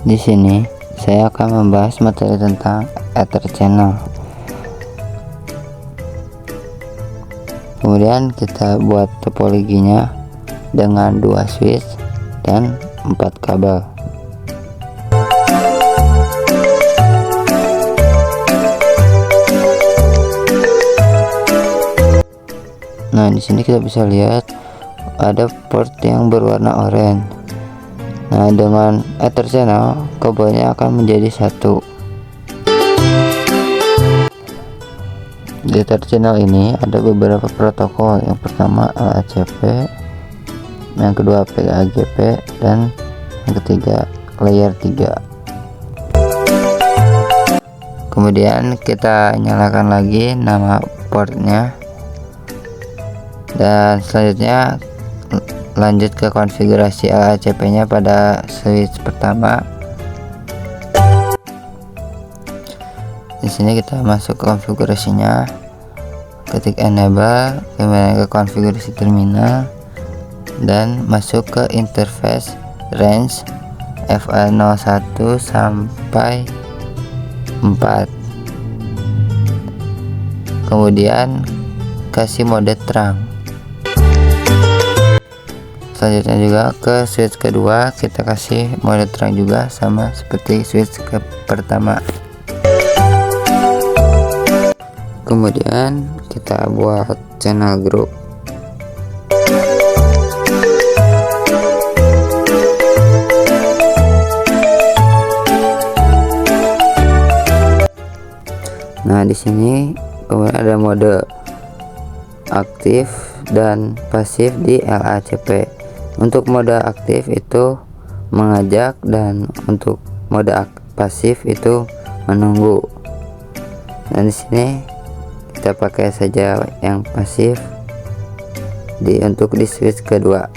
Di sini saya akan membahas materi tentang Ether channel. Kemudian kita buat topologinya dengan 2 switch dan 4 kabel. Nah, di sini kita bisa lihat ada port yang berwarna oranye. Nah, dengan Ether channel kabelnya akan menjadi satu. Di Ether channel ini ada beberapa protokol. Yang pertama LACP, yang kedua PAGP, dan yang ketiga layer 3. Kemudian kita nyalakan lagi nama portnya, dan selanjutnya lanjut ke konfigurasi LACP nya pada switch pertama. Di sini kita masuk ke konfigurasinya, ketik enable, kemudian ke konfigurasi terminal dan masuk ke interface range FA01 sampai 4. Kemudian kasih mode terang. Selanjutnya juga ke switch kedua kita kasih mode terang juga, sama seperti switch ke pertama. Kemudian kita buat channel group. Nah, di sini kemudian ada mode aktif dan pasif di LACP. Untuk mode aktif itu mengajak, dan untuk mode pasif itu menunggu. Dan di sini kita pakai saja yang pasif untuk di switch kedua.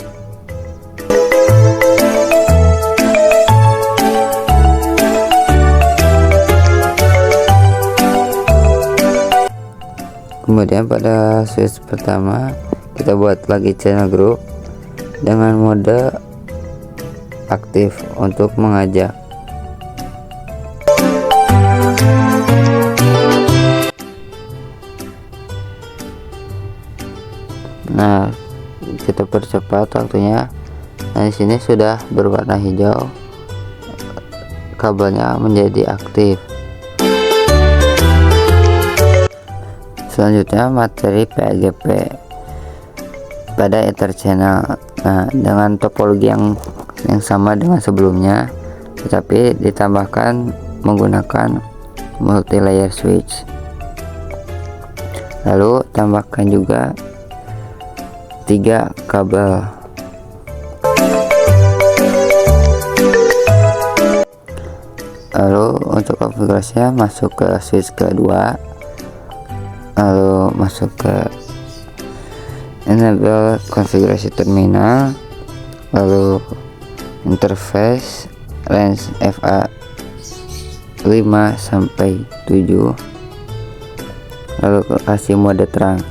Kemudian pada switch pertama kita buat lagi channel group dengan mode aktif untuk mengajak. Nah, kita percepat waktunya. Nah, di sini sudah berwarna hijau, kabelnya menjadi aktif. Selanjutnya materi PAGP pada Ether channel. Nah, dengan topologi yang sama dengan sebelumnya, tetapi ditambahkan menggunakan multi layer switch. Lalu tambahkan juga 3 kabel. Lalu untuk konfigurasinya masuk ke switch kedua, lalu masuk ke enable konfigurasi terminal, lalu interface range FA5 sampai 7, lalu kasih mode terang.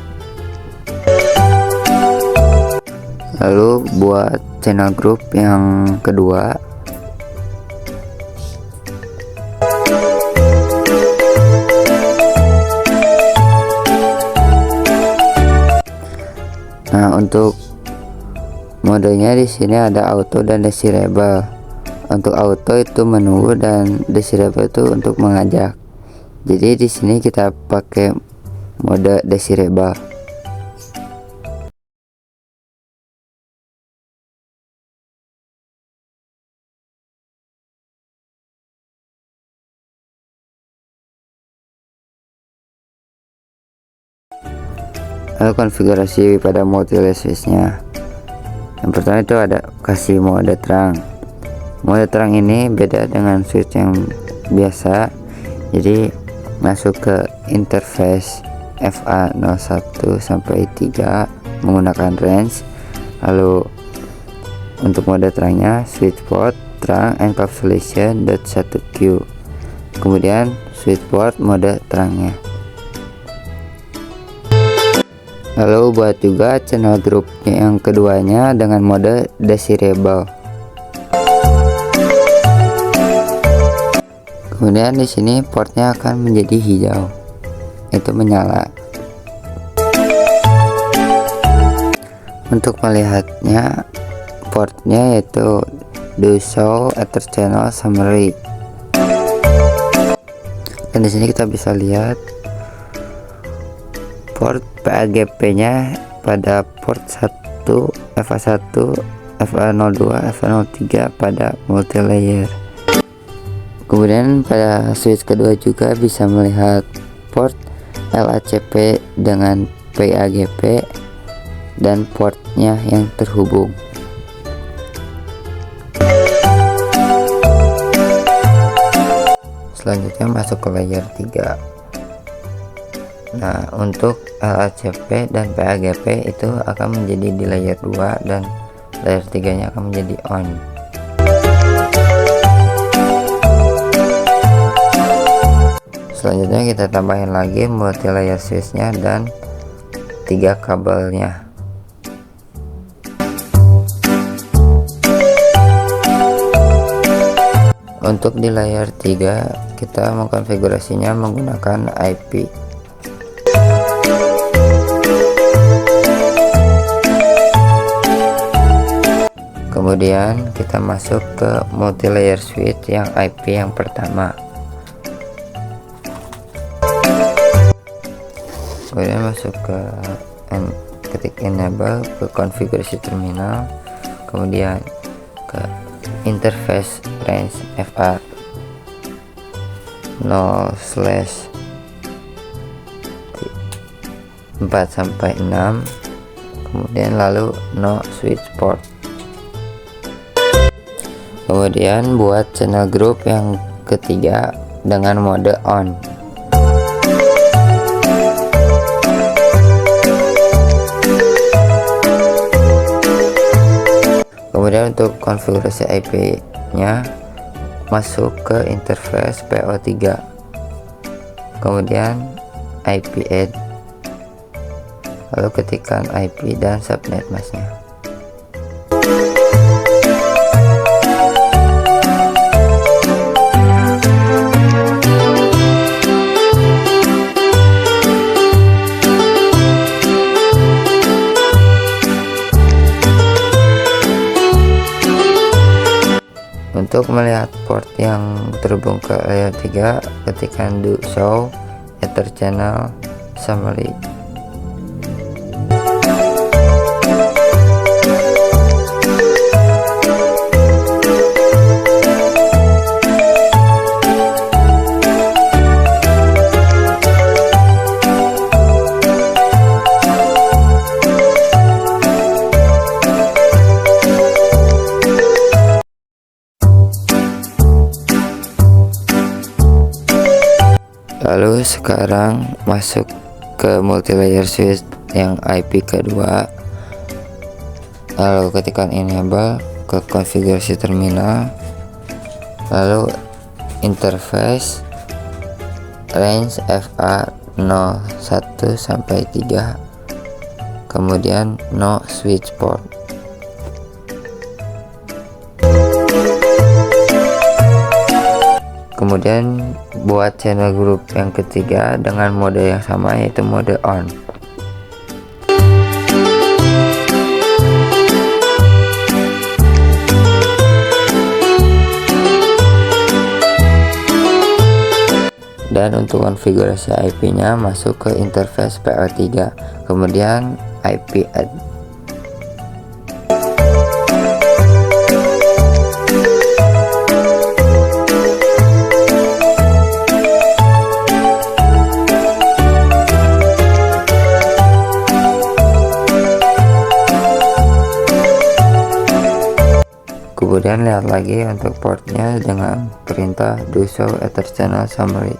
Lalu buat channel group yang kedua. Nah, untuk modenya di sini ada auto dan desirable. Untuk auto itu menunggu dan desirable itu untuk mengajak. Jadi di sini kita pakai mode desirable. Lalu konfigurasi pada multi layer switch-nya. Yang pertama itu ada kasih mode terang. Mode terang ini beda dengan switch yang biasa. Jadi masuk ke interface FA01 sampai 3 menggunakan range. Lalu untuk mode terangnya switch port terang encapsulation .1Q. Kemudian switch port mode terangnya. Lalu buat juga channel group yang keduanya dengan mode desirable. Kemudian di sini portnya akan menjadi hijau, itu menyala. Untuk melihatnya, portnya yaitu do show ether channel summary. Dan di sini kita bisa lihat port PAGP-nya pada port 1, FA1, FA02, FA03 pada multilayer. Kemudian pada switch kedua juga bisa melihat port LACP dengan PAGP dan portnya yang terhubung. Selanjutnya masuk ke layer 3. Nah, untuk LACP dan PAGP itu akan menjadi di layer 2 dan layer 3 nya akan menjadi on. Selanjutnya kita tambahin lagi multi layer switchnya dan 3 kabelnya. Untuk di layer 3 kita mengkonfigurasinya menggunakan IP. Kemudian kita masuk ke multi layer switch yang IP yang pertama. Kemudian masuk ke ketik enable, ke konfigurasi terminal, kemudian ke interface range FA 0/4-6, kemudian lalu no switch port. Kemudian buat channel group yang ketiga dengan mode on. Kemudian untuk konfigurasi IP nya masuk ke interface PO3, kemudian IP add, lalu ketikkan IP dan subnet masknya. Untuk melihat port yang terhubung ke layer 3, ketikkan do show ether channel summary. Lalu sekarang masuk ke multilayer switch yang IP kedua, lalu ketikkan enable, ke konfigurasi terminal, lalu interface range FA 01-3, kemudian no switch port. Kemudian buat channel group yang ketiga dengan mode yang sama, yaitu mode on. Dan untuk konfigurasi IP nya masuk ke interface PO3, kemudian IP add. Kemudian lihat lagi untuk portnya dengan perintah do show ether channel summary.